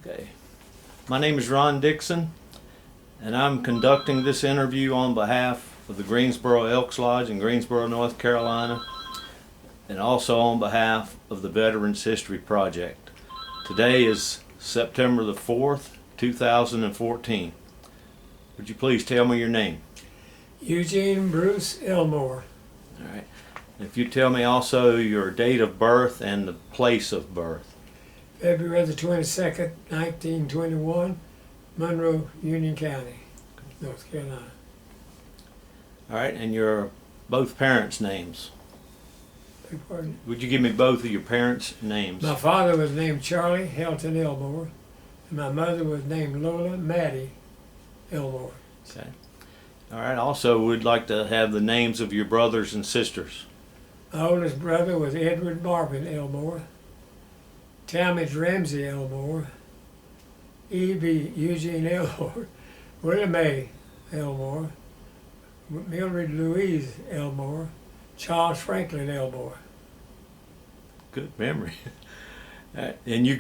Okay. My name is Ron Dixon, and I'm conducting this interview on behalf of the Greensboro Elks Lodge in Greensboro, North Carolina, and also on behalf of the Veterans History Project. Today is September the 4th, 2014. Would you please tell me your name? Eugene Bruce Elmore. All right. If you tell me also your date of birth and the place of birth. February the 22nd, 1921, Monroe, Union County, North Carolina. All right, and your both parents' names. Beg pardon? Would you give me both of your parents' names? My father was named Charlie Helton Elmore, and my mother was named Lola Maddie Elmore. Okay. All right, also we'd like to have the names of your brothers and sisters. My oldest brother was Edward Marvin Elmore, Talmadge Ramsey Elmore, EB Eugene Elmore, William A. Elmore, Mildred Louise Elmore, Charles Franklin Elmore. Good memory. And you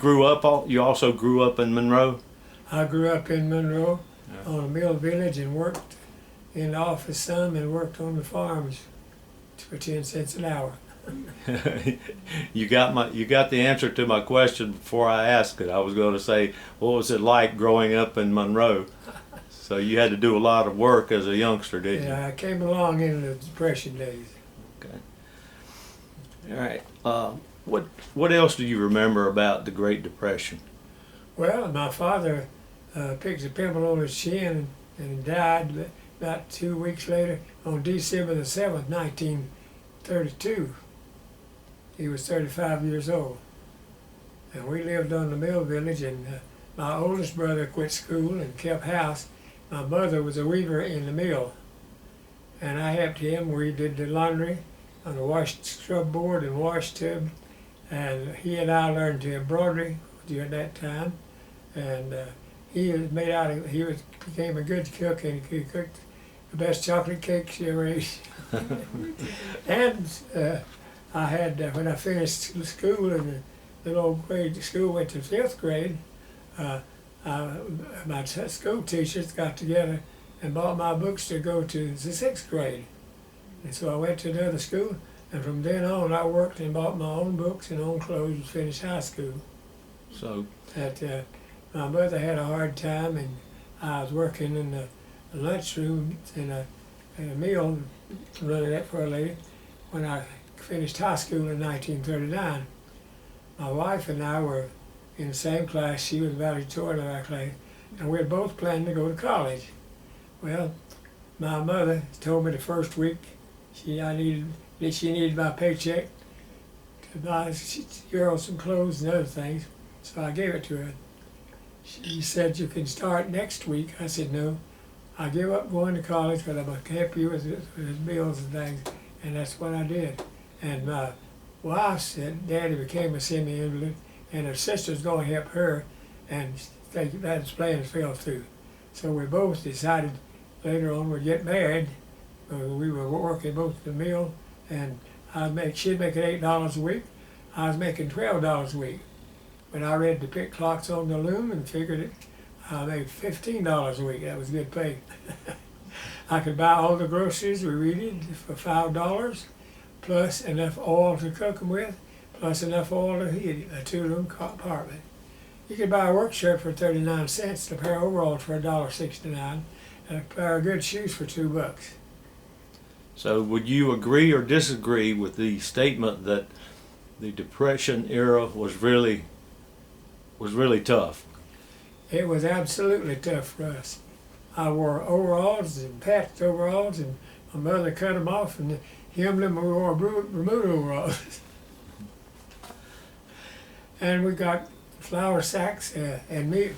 also grew up in Monroe? I grew up in Monroe on a mill village and worked in the office some and worked on the farms for 10 cents an hour. You got the answer to my question before I asked it. I was going to say, what was it like growing up in Monroe? So you had to do a lot of work as a youngster, didn't you? Yeah, I came along in the Depression days. Okay. All right. What else do you remember about the Great Depression? Well, my father picked a pimple on his chin and died about 2 weeks later on December the 7th, 1932. He was 35 years old. And we lived on the mill village, and my oldest brother quit school and kept house. My mother was a weaver in the mill, and I helped him. We did the laundry on the wash scrub board and wash tub, and he and I learned to embroidery during that time. And he became a good cook, and he cooked the best chocolate cakes you ever ate. And I had, when I finished school in the little grade school, went to 5th grade, my school teachers got together and bought my books to go to the 6th grade. And so I went to another school, and from then on I worked and bought my own books and own clothes and finished high school. So My mother had a hard time, and I was working in the lunchroom in a meal, running that for a lady, when I finished high school in 1939. My wife and I were in the same class. She was valedictorian of our class, and we had both planned to go to college. Well, my mother told me the first week she needed my paycheck to buy girls some clothes and other things, so I gave it to her. She said, "You can start next week." I said, "No, I give up going to college because I'm going to help you with bills and things," and that's what I did. And my wife said Daddy became a semi-invalid, and her sister's going to help her, and that plan fell through. So we both decided later on we'd get married. We were working both at the mill, and she'd make $8 a week. I was making $12 a week. When I read the pick clocks on the loom and figured it, I made $15 a week. That was good pay. I could buy all the groceries we needed for $5, plus enough oil to cook them with, plus enough oil to heat a 2-room apartment. You could buy a work shirt for 39 cents, a pair of overalls for $1.69, and a pair of good shoes for $2. So would you agree or disagree with the statement that the Depression era was really tough? It was absolutely tough for us. I wore overalls and patched overalls, and my mother cut them off and hemmed them. We wore Bermuda overalls. And we got flour sacks and meat,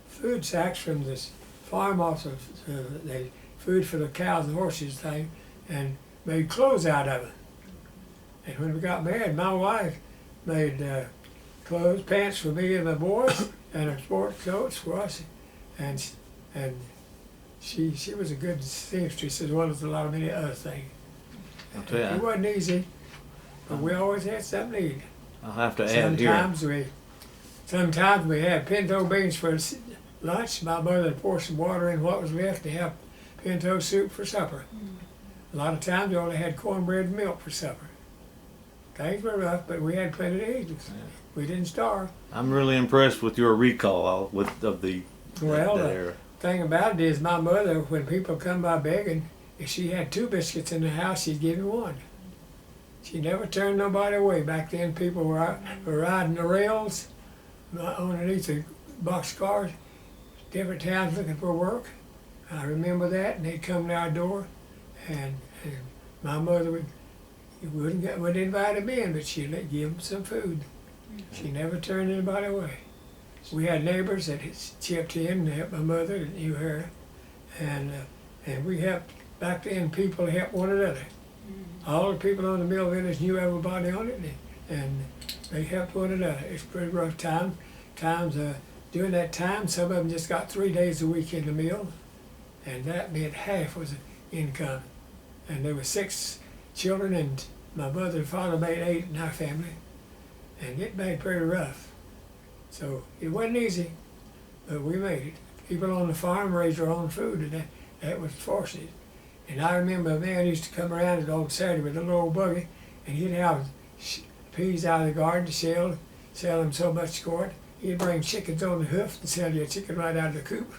food sacks from this farm off of the food for the cows and horses thing, and made clothes out of it. And when we got married, my wife made clothes, pants for me and the boys, and a sport coats for us, and she was a good seamstress as well as a lot of many other things. I'll tell you. It wasn't easy, but we always had something to eat. I'll have to add here. Sometimes we had pinto beans for lunch. My mother would pour some water in what was left to have pinto soup for supper. A lot of times we only had cornbread and milk for supper. Things were rough, but we had plenty to eat. We didn't starve. I'm really impressed with your recall of the Well, that the era. thing about it is my mother, when people come by begging, if she had 2 biscuits in the house, she'd give me 1. She never turned nobody away. Back then, people were riding the rails underneath the boxcars, different towns looking for work. I remember that, and they'd come to our door, and my mother wouldn't invite them in, but she'd give them some food. She never turned anybody away. We had neighbors that chipped in to help my mother that knew her, and we helped. Back then, people helped one another. All the people on the mill village knew everybody on it, and they helped one another. It's a pretty rough times. During that time, some of them just got 3 days a week in the mill, and that meant half was income. And there were 6 children, and my mother and father made 8 in our family, and it made pretty rough. So it wasn't easy, but we made it. People on the farm raised their own food, and that was fortunate. And I remember a man used to come around on Saturday with a little old buggy, and he'd have peas out of the garden to sell them so much for it. He'd bring chickens on the hoof and sell you a chicken right out of the coop.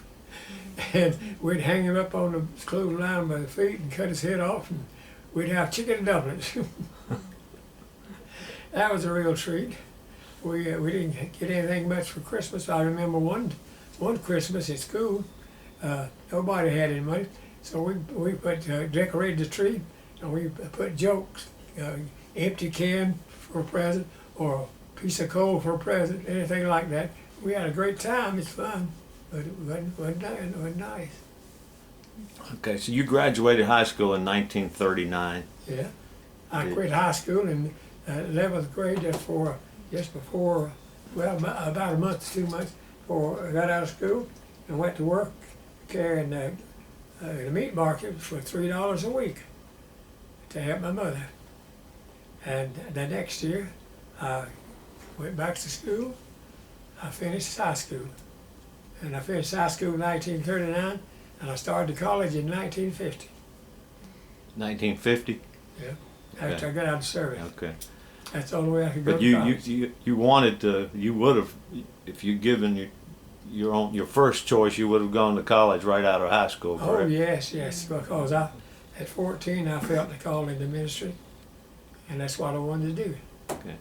And we'd hang him up on the clothesline by the feet and cut his head off, and we'd have chicken and dumplings. That was a real treat. We didn't get anything much for Christmas. I remember one Christmas at school, nobody had any money, so we decorated the tree, and we put jokes, empty can for a present, or a piece of coal for a present, anything like that. We had a great time. It's fun, but it wasn't nice. Okay, so you graduated high school in 1939. Yeah, I quit high school in 11th grade just before, well, about a month, 2 months before I got out of school, and went to work carrying the meat market for $3 a week to help my mother. And the next year, I went back to school. I finished high school. And I finished high school in 1939, and I started college in 1950. 1950? Yeah, after Okay. I got out of service. Okay. That's the only way I could go But to college. you wanted to, you would have, if you'd given your first choice, you would have gone to college right out of high school, Oh, correct? yes, because at 14 I felt the call into ministry, and that's what I wanted to do. Okay.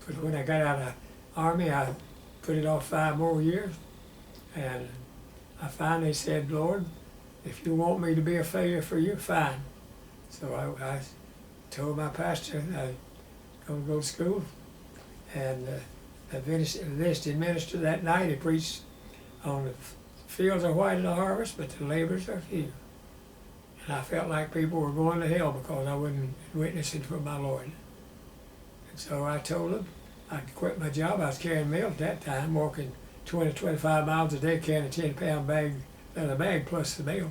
But when I got out of the Army, I put it off 5 more years, and I finally said, Lord, if you want me to be a failure for you, fine. So I told my pastor I was going to go to school, and I enlisted minister that night. He preached on the fields are white in the harvest, but the laborers are few. And I felt like people were going to hell because I wasn't witnessing for my Lord. And so I told them I'd quit my job. I was carrying mail at that time, walking 20, 25 miles a day, carrying a 10-pound bag, leather bag plus the mail,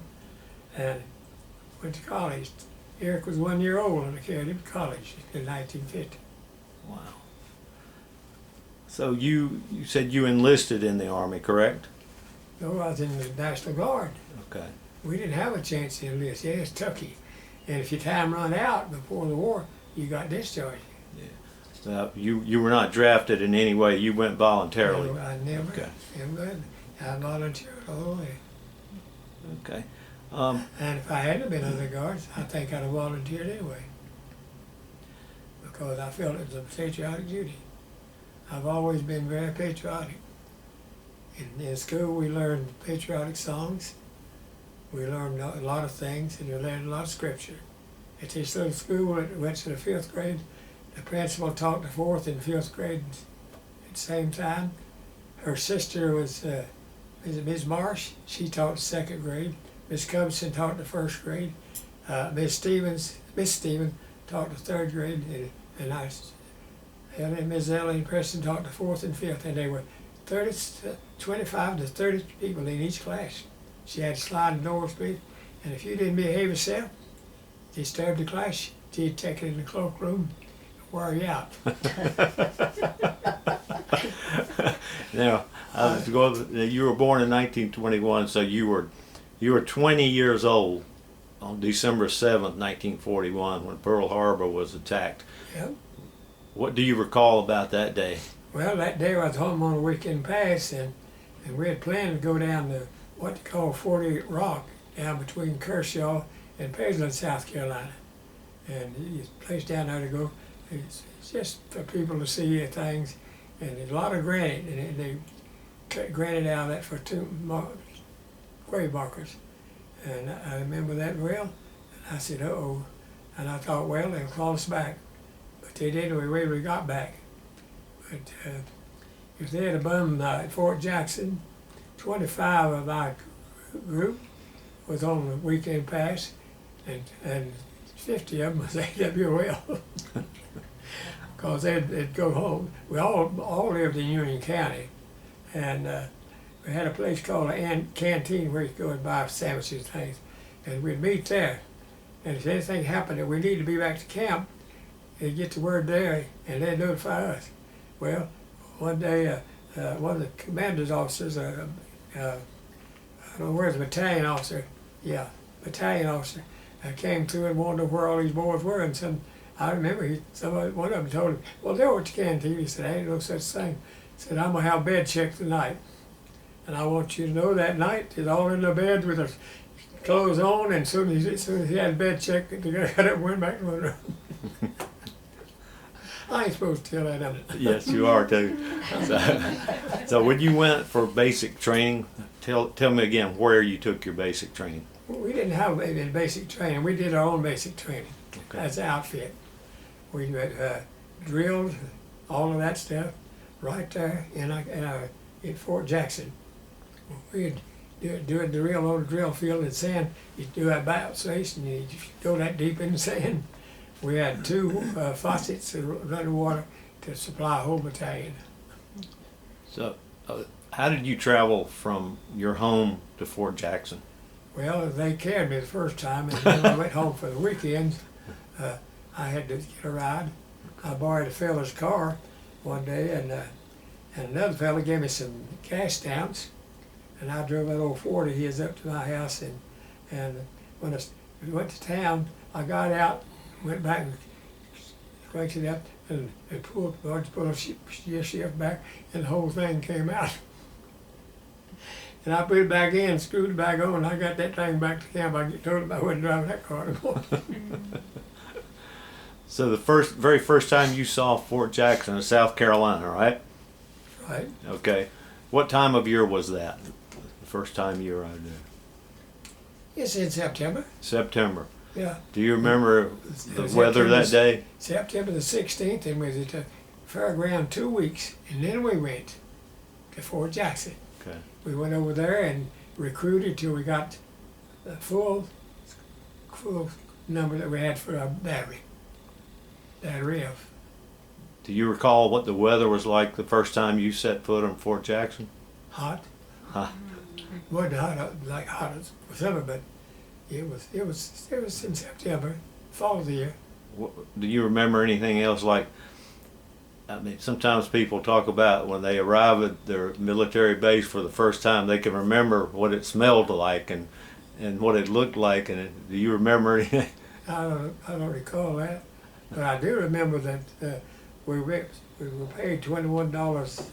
and went to college. Eric was 1 year old when I carried him to college in 1950. Wow. So you said you enlisted in the Army, correct? No, I was in the National Guard. Okay. We didn't have a chance to enlist. Yeah, it's Tucky. And if your time run out before the war, you got discharged. You were not drafted in any way. You went voluntarily. No, I never. Okay. I volunteered all the way. Okay. And if I hadn't been under the Guards, I think I'd have volunteered anyway. Because I felt it was a patriotic duty. I've always been very patriotic. In school, we learned patriotic songs. We learned a lot of things, and we learned a lot of scripture. At this little school that went to the 5th grade, the principal taught the 4th and 5th grade at the same time. Her sister was Ms. Marsh. She taught the 2nd grade. Miss Cubson taught the 1st grade. Miss Stevens taught the 3rd grade, and Miss Ellen Preston taught the 4th and 5th, and they were 25 to 30 people in each class. She had sliding doors, and if you didn't behave yourself, disturbed the class, she'd take it in the cloakroom and wear you out. Now, I was going. You were born in 1921, so you were 20 years old on December 7th, 1941, when Pearl Harbor was attacked. Yep. What do you recall about that day? Well, that day I was home on a weekend pass, and we had planned to go down to what they call 48 Rock, down between Kershaw and Paisley, South Carolina. And it's a place down there to go. It's just for people to see things, and there's a lot of granite, and they cut granite out of that for grave markers. And I remember that well, and I said, uh-oh. And I thought, well, they'll call us back. But they didn't, we got back. But if they had bombed at Fort Jackson, 25 of our group was on the weekend pass, and 50 of them was AWL. Because they'd go home. We all lived in Union County, and we had a place called a canteen where you could go and buy sandwiches and things, and we'd meet there. And if anything happened that we needed to be back to camp, they'd get the word there, and they'd notify us. Well, one day, one of the commander's officers, I don't know where the battalion officer, battalion officer, came through and wanted to know where all these boys were, and I remember one of them told him, well, they're at the canteen. He said, ain't no such thing. He said, I'm going to have bed check tonight. And I want you to know that night, they're all in the bed with their clothes on, and as soon as he had bed check, the guy got up and went back to the room. I ain't supposed to tell that, am I? Yes, you are too. So when you went for basic training, tell me again where you took your basic training. We didn't have any basic training. We did our own basic training. Okay. As an outfit. We drilled all of that stuff right there in Fort Jackson. We'd do a drill on the drill field in sand. You'd do that battle station, you go that deep in the sand. We had 2 faucets of running water to supply a whole battalion. So how did you travel from your home to Fort Jackson? Well, they carried me the first time, and then I went home for the weekends. I had to get a ride. I borrowed a fella's car one day, and another fella gave me some gas stamps, and I drove that old 40 his up to my house, and when we went to town, I got out, went back and cranked it up, and pulled a shift back, and the whole thing came out. And I put it back in, screwed it back on, and I got that thing back to camp. I told him I wouldn't drive that car anymore. So the very first time you saw Fort Jackson in South Carolina, right? Right. Okay. What time of year was that? The first time you arrived there? It's in September. September. Yeah. Do you remember the weather that day? September the 16th, and we was at the fairground 2 weeks, and then we went to Fort Jackson. Okay. We went over there and recruited till we got the full number that we had for our battery of. Do you recall what the weather was like the first time you set foot on Fort Jackson? Hot. Huh. Wasn't hot like hot as summer, but it was in September, fall of the year. Do you remember anything else like? I mean, sometimes people talk about when they arrive at their military base for the first time, they can remember what it smelled like and what it looked like. And do you remember anything? I don't recall that, but I do remember that we were paid $21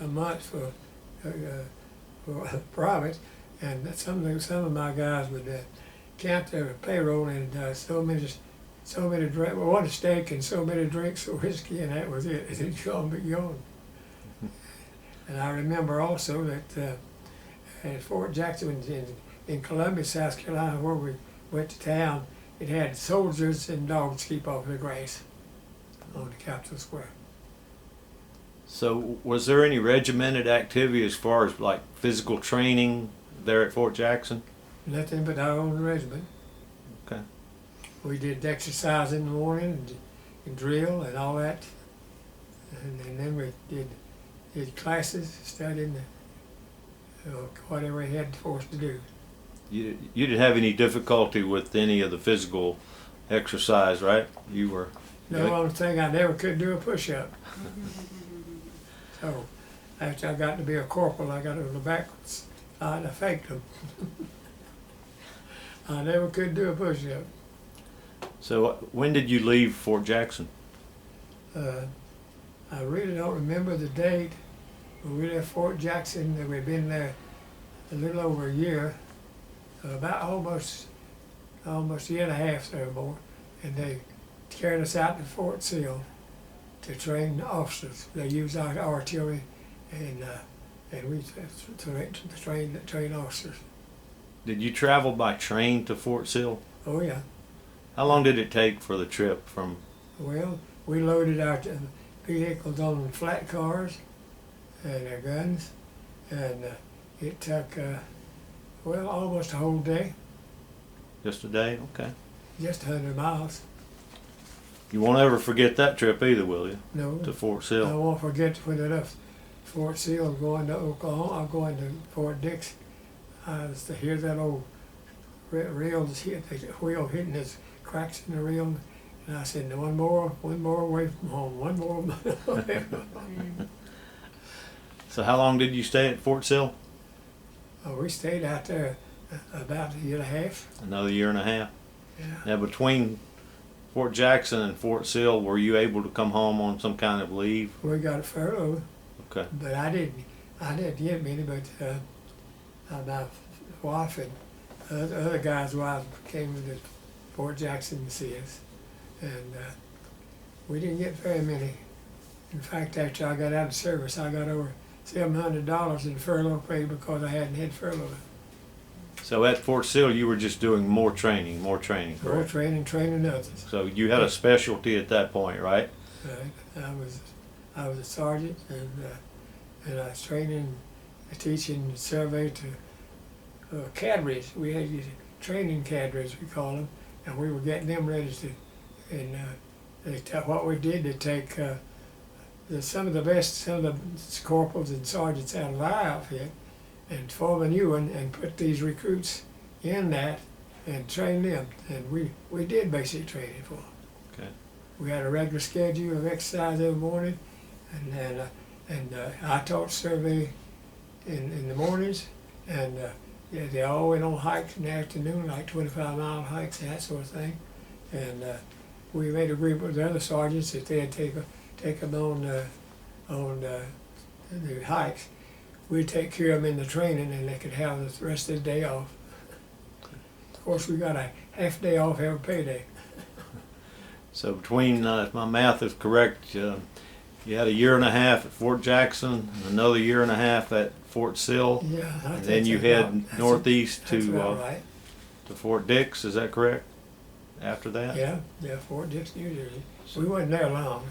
a month for private, and that some of my guys would count their payroll and so many drinks, one steak and so many drinks of whiskey, and that was it. It's gone, but gone. And I remember also that at Fort Jackson in Columbia, South Carolina, where we went to town, it had soldiers and dogs keep off the grass on the Capitol Square. So was there any regimented activity as far as like physical training there at Fort Jackson? Nothing but our own regiment. Okay. We did exercise in the morning and drill and all that, and then we did classes, studying whatever we had for us to do. You didn't have any difficulty with any of the physical exercise, right? You were. The only thing I never could do a push-up. So after I got to be a corporal, I got on the back side and I faked them. I never could do a push-up. So when did you leave Fort Jackson? I really don't remember the date, but we left Fort Jackson and we'd been there a little over a year, about almost a year and a half or more, and they carried us out to Fort Sill to train officers. They used our artillery and we train officers. Did you travel by train to Fort Sill? Oh yeah. How long did it take for the trip from? Well, we loaded our vehicles on flat cars and our guns, and it took almost a whole day, Just a day? Okay. just 100 miles. You won't ever forget that trip either, will you? No, To Fort I Sill. won't forget when I left Fort Sill going to Oklahoma, I'm going to Fort Dix. I was to hear that old rails hit, the wheel hitting his cracks in the reel, and I said, one more away from home, one more away from home. So how long did you stay at Fort Sill? We stayed out there about a year and a half. Another year and a half. Yeah. Now between Fort Jackson and Fort Sill, were you able to come home on some kind of leave? We got a furlough, Okay. but I didn't get many, but my wife and other guys' wives came to Fort Jackson to see us, and we didn't get very many. In fact, after I got out of service, I got over $700 in furlough pay because I hadn't had furlough. So at Fort Sill, you were just doing more training, correct? More training others. So you had a specialty at that point, right? I was a sergeant, and I was training, teaching survey to cadres. We had these training cadres, we call them, and we were getting them ready to. And what we did to take some of the corporals and sergeants out of our outfit and form a new one and put these recruits in that and train them. And we did basic training for them. Okay. We had a regular schedule of exercise every morning, and I taught survey in the mornings, and they all went on hikes in the afternoon, like 25-mile hikes and that sort of thing. And we made a group with the other sergeants that they'd take them on the hikes. We'd take care of them in the training, and they could have the rest of the day off. Of course, we got a half day off every payday. So between, if my math is correct, you had a year and a half at Fort Jackson, and another year and a half at Fort Sill, Yeah, and then you head northeast that's to about right. to Fort Dix. Is that correct? After that? Yeah, Fort Dix, New Jersey. We wasn't there long.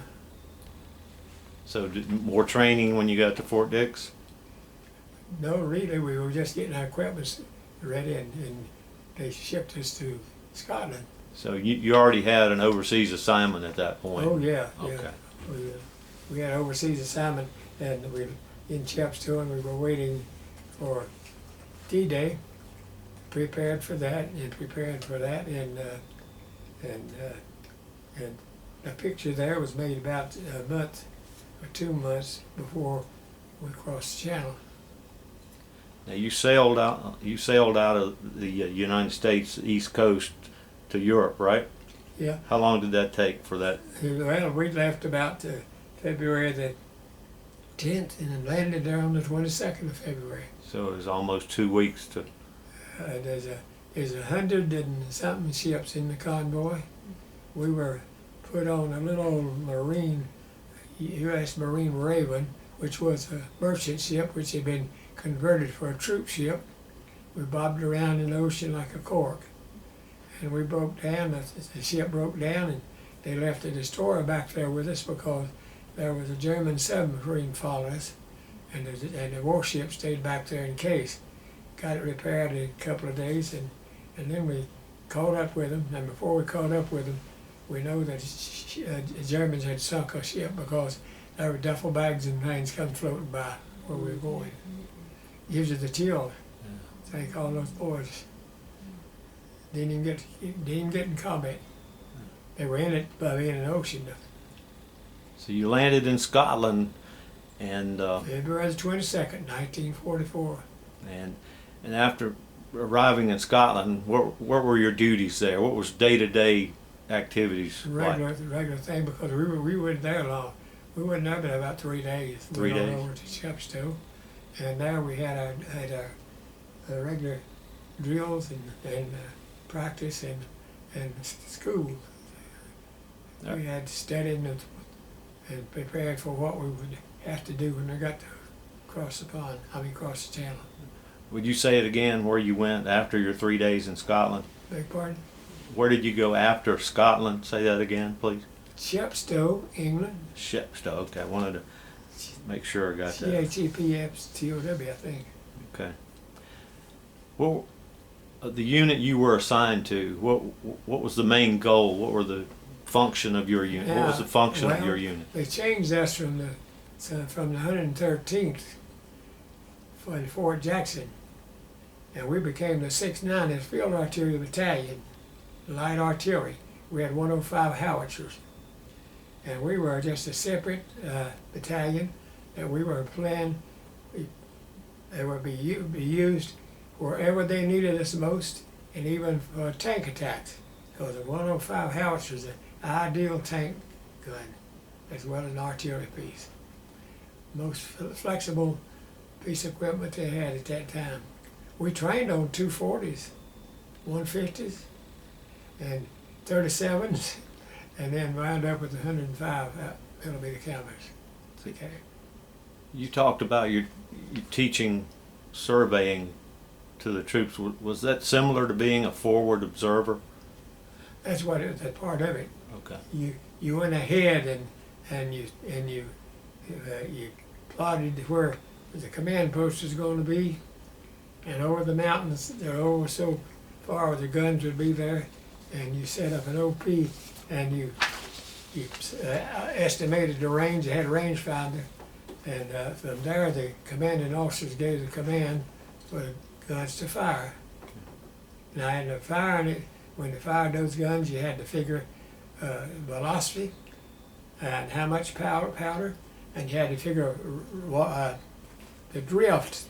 So more training when you got to Fort Dix? No, really, we were just getting our equipment ready, and they shipped us to Scotland. So you already had an overseas assignment at that point? Oh yeah, Okay. yeah. We had overseas assignment, and we in Chepstow, we were waiting for D-Day, prepared for that, and the picture there was made about a month or 2 months before we crossed the channel. Now you sailed out of the United States East Coast to Europe, right? Yeah. How long did that take for that? Well, we left about February the 10th and landed there on the 22nd of February. So it was almost 2 weeks to. There's 100 and something ships in the convoy. We were put on a little Marine, U.S. Marine Raven, which was a merchant ship which had been converted for a troop ship. We bobbed around in the ocean like a cork, and we broke down. The ship broke down, and they left a destroyer back there with us because there was a German submarine following us, and the warship stayed back there in case. Got it repaired in a couple of days, and then we caught up with them. And before we caught up with them, we know that the Germans had sunk a ship because there were duffel bags and things come floating by where we were going. Gives you the chill. Thank all those boys. Didn't even get in combat. They were in it by being in the ocean. So you landed in Scotland, And February the 22nd, 1944. and after arriving in Scotland, what were your duties there? What was day-to-day activities like? Regular thing, because we weren't there long. We weren't there but about 3 days. 3 days. We went over to Chepstow, and there we had our regular drills and practice and school. Yep. We had studied and prepared for what we would have to do when we got to cross the channel. Would you say it again, where you went after your 3 days in Scotland? Beg pardon? Where did you go after Scotland? Say that again, please. Chepstow, England. Chepstow. Okay, I wanted to make sure I got that. Chepstow, I think. Okay. Well, the unit you were assigned to, what was the main goal? What were the function of your unit? What was the function of your unit? They changed us from the 113th for Fort Jackson, and we became the 690th Field Artillery Battalion, light artillery. We had 105 howitzers, and we were just a separate battalion that we were planned. They would be used wherever they needed us most, and even for tank attacks, because the 105 howitzer is an ideal tank gun as well as an artillery piece. Most flexible piece of equipment they had at that time. We trained on 240s, 150s, and 37s, and then wound up with the 105 millimeter calibers. Okay. You talked about your teaching surveying to the troops. Was that similar to being a forward observer? That's what it, that part of it. Okay. You went ahead and you plotted where the command post was going to be, and over the mountains, they're over so far the guns would be there, and you set up an OP, and you estimated the range. You had a rangefinder, and from there the commanding officers gave the command for the guns to fire. Now in the firing it, when you fired those guns, you had to figure velocity and how much powder, and you had to figure the drift,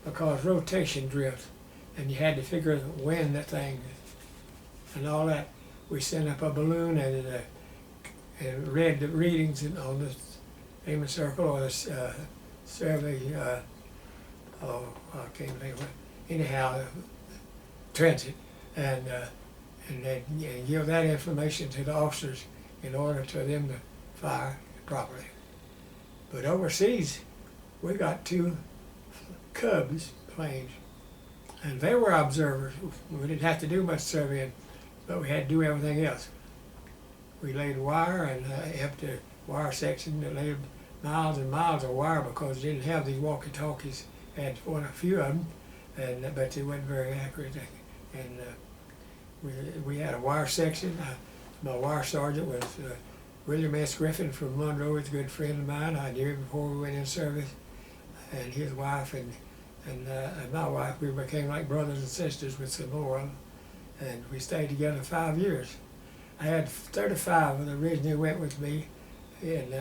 because rotation drift, and you had to figure when that thing and all that. We sent up a balloon and read the readings on the famous circle or the survey. I can't think of it. Anyhow, transit, and then give that information to the officers in order for them to fire properly. But overseas, we got 2 Cubs planes, and they were observers. We didn't have to do much surveying, but we had to do everything else. We laid wire and up to wire section that laid miles and miles of wire, because we didn't have these walkie-talkies. Had a few of them, but they weren't very accurate. And we had a wire section. My wire sergeant was William S. Griffin from Monroe. He's a good friend of mine. I knew him before we went in service. And his wife and my wife, we became like brothers and sisters with some more of them. And we stayed together 5 years. I had 35 that originally went with me in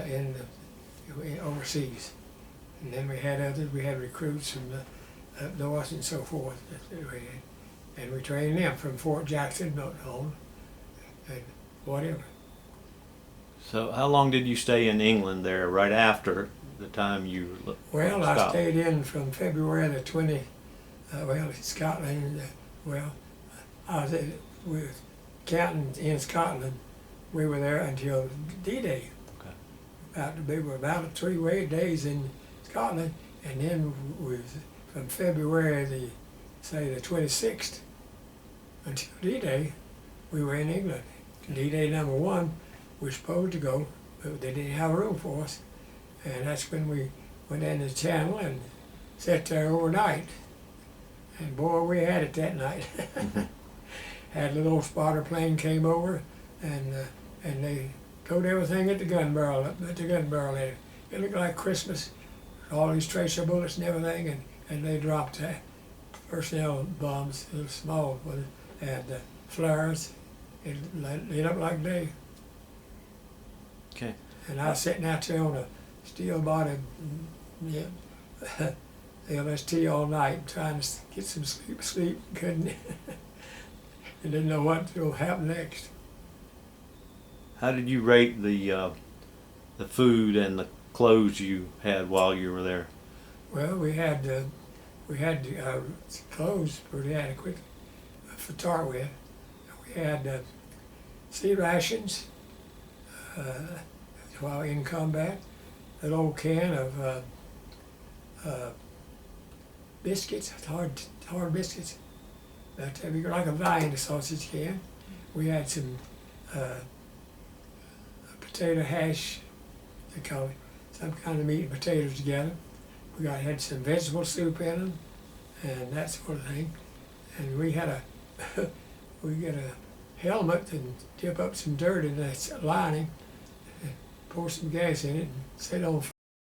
overseas. And then we had others. We had recruits from up north and so forth. And we trained them from Fort Jackson on and whatever. So how long did you stay in England there right after the time you Well, stopped? I stayed in from February the 20, Scotland, I was with counting in Scotland. We were there until D-Day. Okay. We were about 3 days in Scotland, and then from February the 26th until D-Day, we were in England. D-Day number 1, we were supposed to go, but they didn't have room for us, and that's when we went in the channel and sat there overnight. And boy, we had it that night. Had a little old spotter plane came over, and they towed everything at the gun barrel. It looked like Christmas. All these tracer bullets and everything, and they dropped personnel bombs, little small ones, and flares. It lit up like day. Okay. And I was sitting out there on a Still body, yeah, LST all night, trying to get some sleep, couldn't, and didn't know what will happen next. How did you rate the food and the clothes you had while you were there? Well, we had clothes pretty adequate for start with. We had sea rations while in combat. An old can of biscuits, hard biscuits, about that big, like a Vienna sausage can. We had some potato hash, they call it, some kind of meat and potatoes together. We had some vegetable soup in them, and that sort of thing. And we had we get a helmet and dip up some dirt in that lining, and pour some gas in it, and sit on